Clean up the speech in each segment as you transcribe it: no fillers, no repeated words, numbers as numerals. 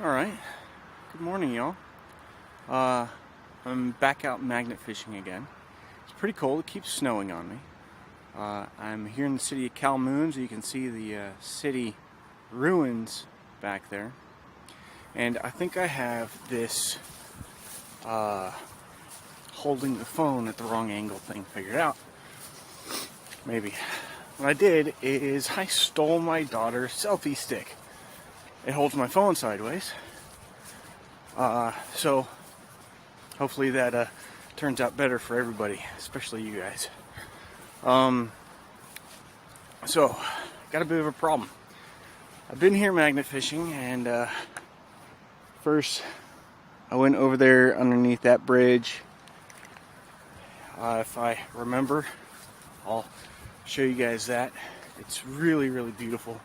Alright, good morning y'all. I'm back out magnet fishing again. It's pretty cold, it keeps snowing on me. I'm here in the city of Calhoun, so you can see the city ruins back there. And I think I have this holding the phone at the wrong angle thing figured out. Maybe. What I did is I stole my daughter's selfie stick. It holds my phone sideways. So hopefully that turns out better for everybody, especially you guys. So got a bit of a problem. I've been here magnet fishing, and first I went over there underneath that bridge. If I remember, I'll show you guys that. It's really, really beautiful.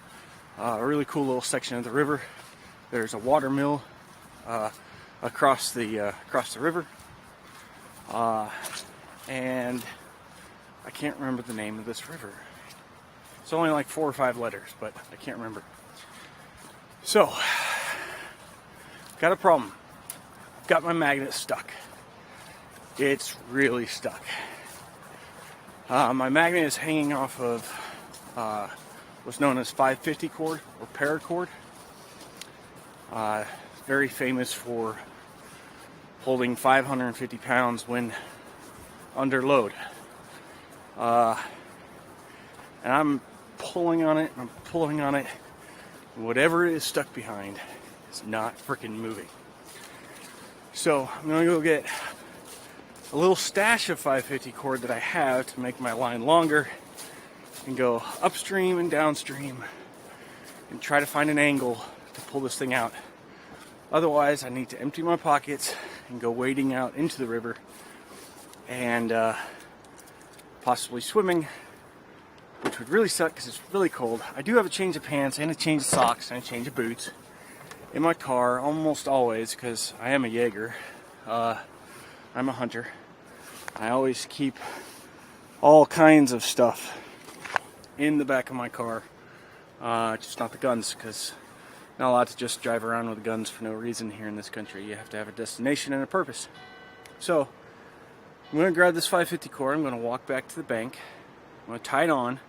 A really cool little section of the river. There's a water mill across the river, and I can't remember the name of this river. It's only like 4 or 5 letters, but I can't remember. So, got a problem. Got my magnet stuck. It's really stuck. My magnet is hanging off of what's known as 550 cord or paracord. Very famous for holding 550 pounds when under load. And I'm pulling on it, and I'm pulling on it, and whatever it is stuck behind is not freaking moving. So I'm gonna go get a little stash of 550 cord that I have to make my line longer, and go upstream and downstream and try to find an angle to pull this thing out. Otherwise, I need to empty my pockets and go wading out into the river and possibly swimming, which would really suck because it's really cold. I do have a change of pants and a change of socks and a change of boots in my car almost always, because I am a Jaeger. I'm a hunter. I always keep all kinds of stuff in the back of my car, just not the guns, because not allowed to just drive around with guns for no reason here in this country. You have to have a destination and a purpose. So I'm going to grab this 550 cord. I'm going to walk back to the bank. I'm going to tie it on,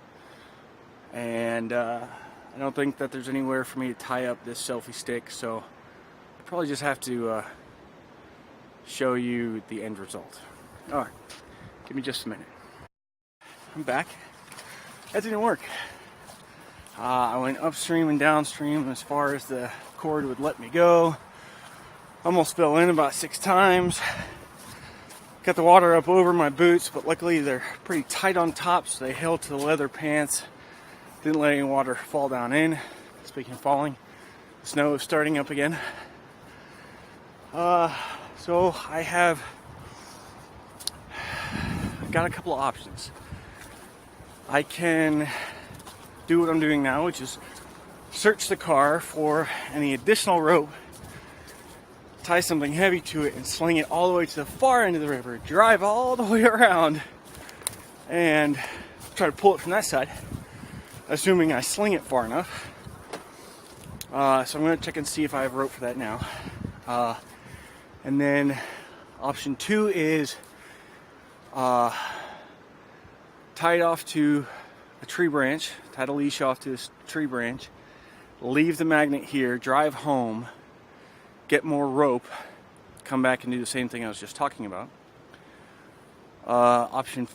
and I don't think that there's anywhere for me to tie up this selfie stick, so I probably just have to show you the end result. Alright, give me just a minute. I'm back. That didn't work. I went upstream and downstream as far as the cord would let me go. Almost fell in about 6 times. Got the water up over my boots, but luckily they're pretty tight on top, so they held to the leather pants. Didn't let any water fall down in. Speaking of falling, the snow is starting up again. So I have got a couple of options. I can do what I'm doing now, which is search the car for any additional rope, tie something heavy to it, and sling it all the way to the far end of the river, drive all the way around, and try to pull it from that side, assuming I sling it far enough. So I'm going to check and see if I have rope for that now. And then option 2 is tie it off to a tree branch, tie the leash off to this tree branch, leave the magnet here, drive home, get more rope, come back and do the same thing I was just talking about. Option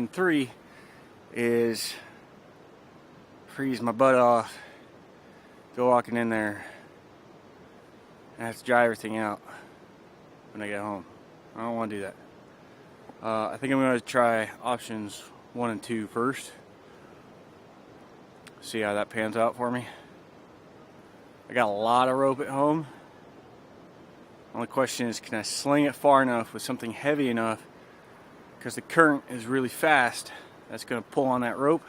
3 is freeze my butt off, go walking in there, and I have to dry everything out when I get home. I don't want to do that. I think I'm going to try options 1 and 2 first. See how that pans out for me. I got a lot of rope at home. Only question is, can I sling it far enough with something heavy enough? Because the current is really fast. That's going to pull on that rope.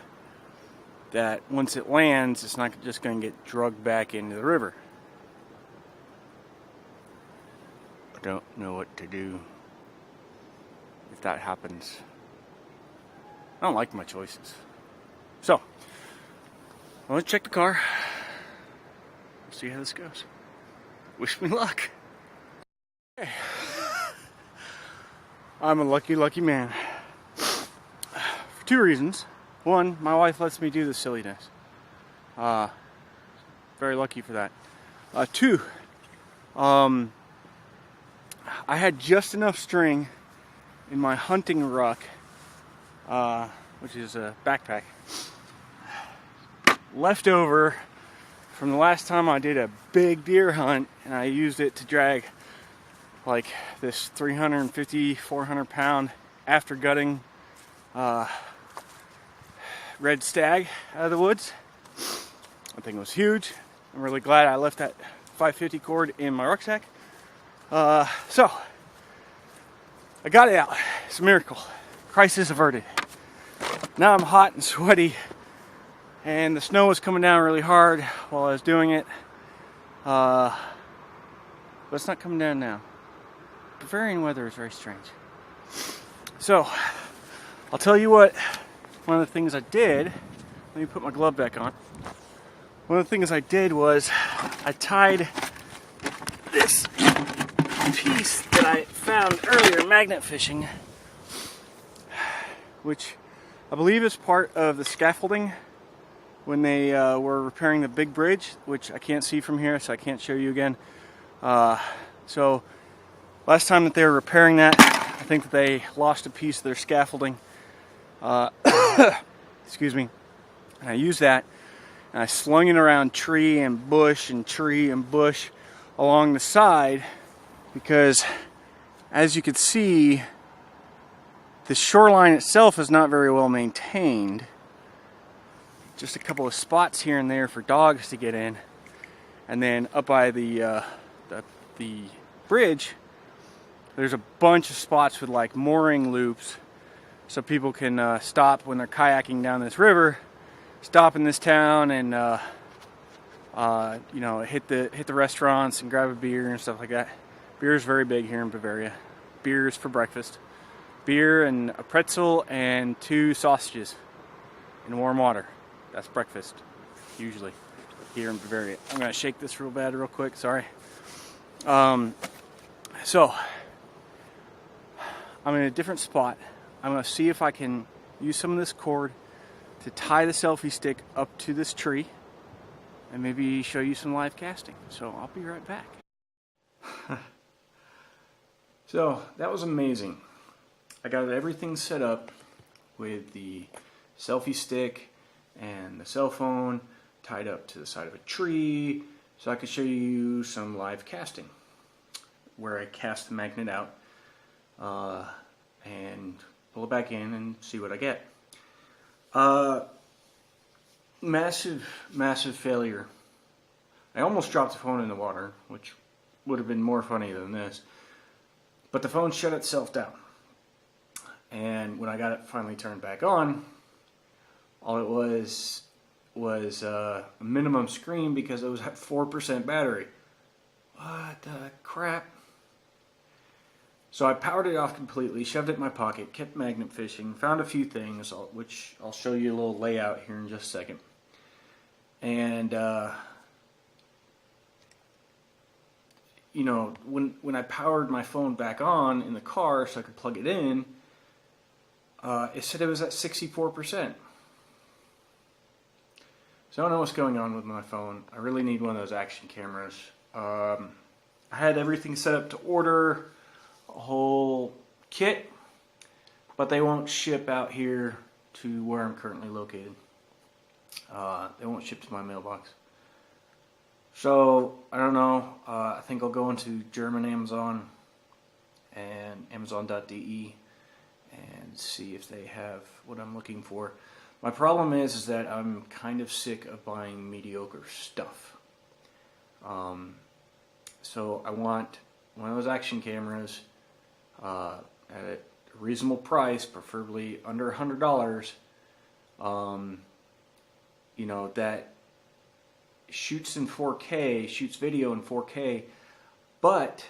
That once it lands, it's not just going to get dragged back into the river. I don't know what to do if that happens. I don't like my choices. So, let's check the car, see how this goes. Wish me luck. Okay. I'm a lucky, lucky man. For two reasons. One, my wife lets me do this silliness. Very lucky for that. Two, I had just enough string in my hunting ruck, which is a backpack, left over from the last time I did a big deer hunt, and I used it to drag like this 350, 400 pound after gutting red stag out of the woods. That thing was huge. I'm really glad I left that 550 cord in my rucksack. So I got it out. It's a miracle. Crisis averted. Now I'm hot and sweaty, and the snow was coming down really hard while I was doing it. But it's not coming down now. Bavarian weather is very strange. So I'll tell you what, one of the things I did, let me put my glove back on. One of the things I did was I tied this piece that I found earlier magnet fishing, which I believe is part of the scaffolding when they were repairing the big bridge, which I can't see from here, so I can't show you again. So last time that they were repairing that, I think that they lost a piece of their scaffolding. Excuse me. And I used that, and I slung it around tree and bush along the side, because as you can see, the shoreline itself is not very well maintained. Just a couple of spots here and there for dogs to get in, and then up by the bridge, there's a bunch of spots with like mooring loops, so people can stop when they're kayaking down this river, stop in this town, and you know, hit the restaurants and grab a beer and stuff like that. Beer is very big here in Bavaria. Beer is for breakfast. Beer and a pretzel and 2 sausages in warm water. That's breakfast, usually, here in Bavaria. I'm gonna shake this real quick, sorry. So, I'm in a different spot. I'm gonna see if I can use some of this cord to tie the selfie stick up to this tree and maybe show you some live casting. So I'll be right back. So that was amazing. I got everything set up with the selfie stick and the cell phone tied up to the side of a tree, so I could show you some live casting where I cast the magnet out and pull it back in and see what I get. Massive failure. I almost dropped the phone in the water, which would have been more funny than this, but the phone shut itself down. And when I got it finally turned back on, all it was a minimum screen because it was at 4% battery. What the crap? So I powered it off completely, shoved it in my pocket, kept magnet fishing, found a few things, which I'll show you a little layout here in just a second. And you know, when I powered my phone back on in the car so I could plug it in, it said it was at 64%. So I don't know what's going on with my phone. I really need one of those action cameras. I had everything set up to order a whole kit, but they won't ship out here to where I'm currently located. They won't ship to my mailbox. So I don't know. I think I'll go into German Amazon and Amazon.de and see if they have what I'm looking for. My problem is that I'm kind of sick of buying mediocre stuff. So I want one of those action cameras at a reasonable price, preferably under $100. You know, that shoots in 4K, shoots video in 4K, but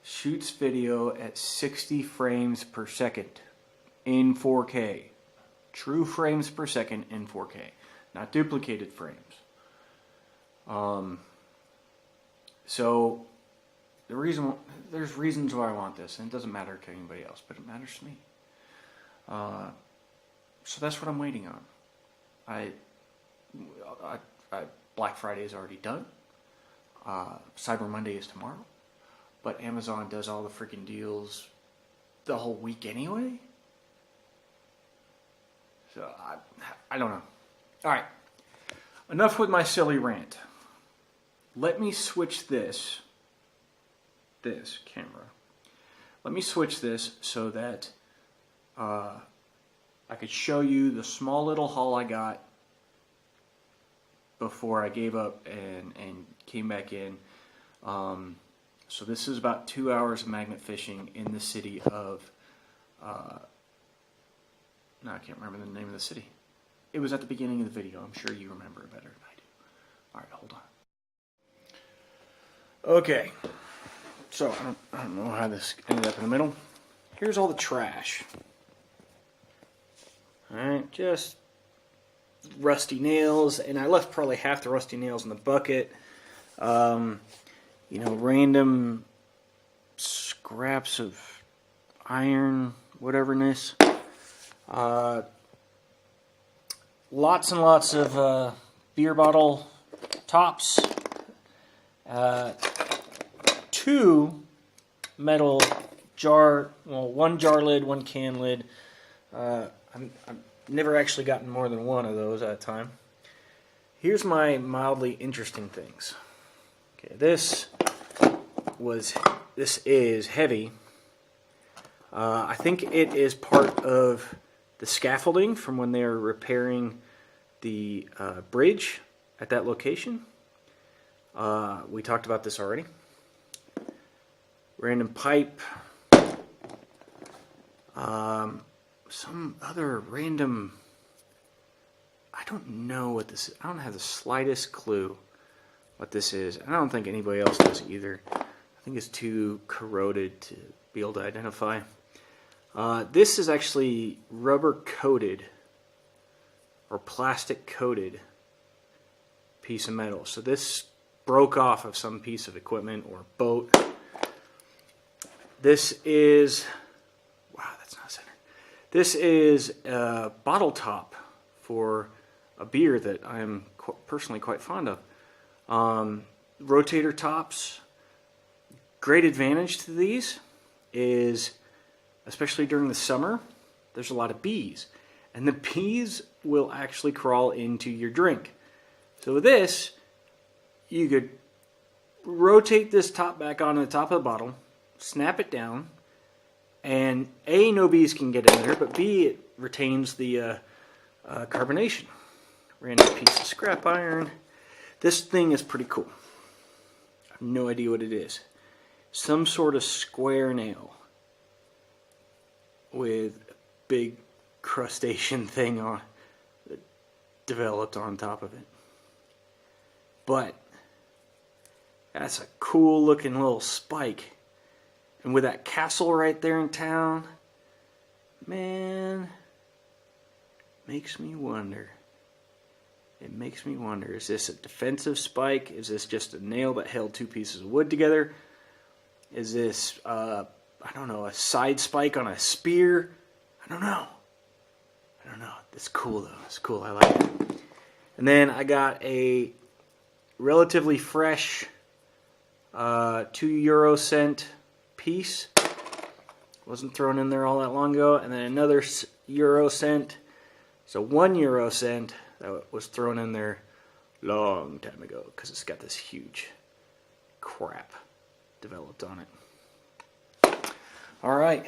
shoots video at 60 frames per second in 4K. True frames per second in 4K, not duplicated frames. So there's reasons why I want this, and it doesn't matter to anybody else, but it matters to me. So that's what I'm waiting on. Black Friday is already done. Cyber Monday is tomorrow, but Amazon does all the freaking deals the whole week anyway. So I don't know. All right, enough with my silly rant. Let me switch this camera. Let me switch this so that I could show you the small little haul I got before I gave up and came back in. So this is about 2 hours of magnet fishing in the city of, no, I can't remember the name of the city. It was at the beginning of the video. I'm sure you remember it better than I do. Alright, hold on. Okay, so I don't know how this ended up in the middle. Here's all the trash. Alright, just rusty nails, and I left probably half the rusty nails in the bucket. You know, random scraps of iron, whateverness. Lots and lots of beer bottle tops. 2 metal jar, well, 1 jar lid, 1 can lid. I've never actually gotten more than 1 of those at a time. Here's my mildly interesting things. Okay, this is heavy. I think it is part of the scaffolding from when they were repairing the bridge at that location. We talked about this already. Random pipe. Some other random... I don't know what this is. I don't have the slightest clue what this is. And I don't think anybody else does either. I think it's too corroded to be able to identify. This is actually rubber coated or plastic coated piece of metal. So this broke off of some piece of equipment or boat. This is, wow, that's not centered. This is a bottle top for a beer that I am personally quite fond of. Rotator tops. Great advantage to these is, especially during the summer, there's a lot of bees. And the bees will actually crawl into your drink. So with this, you could rotate this top back onto the top of the bottle, snap it down, and A, no bees can get in there, but B, it retains the carbonation. Random piece of scrap iron. This thing is pretty cool. I have no idea what it is. Some sort of square nail with a big crustacean thing on that developed on top of it. But that's a cool looking little spike. And with that castle right there in town, man, makes me wonder. It makes me wonder, is this a defensive spike? Is this just a nail that held 2 pieces of wood together? Is this, I don't know, a side spike on a spear? I don't know. It's cool though. It's cool. I like it. And then I got a relatively fresh 2 € piece. Wasn't thrown in there all that long ago. And then another euro cent. So 1 euro cent that was thrown in there long time ago because it's got this huge crap developed on it. Alright,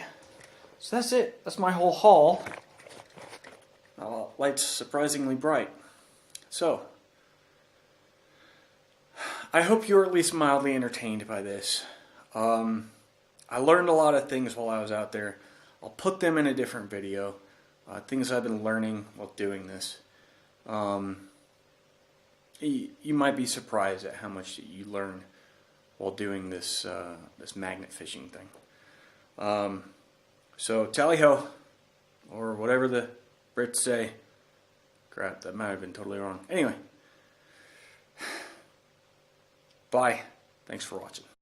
so that's it. That's my whole haul. Light's surprisingly bright. So, I hope you were at least mildly entertained by this. I learned a lot of things while I was out there. I'll put them in a different video. Things I've been learning while doing this. You might be surprised at how much you learn while doing this this magnet fishing thing. So tally ho, or whatever the Brits say. Crap, that might have been totally wrong. Anyway, bye. Thanks for watching.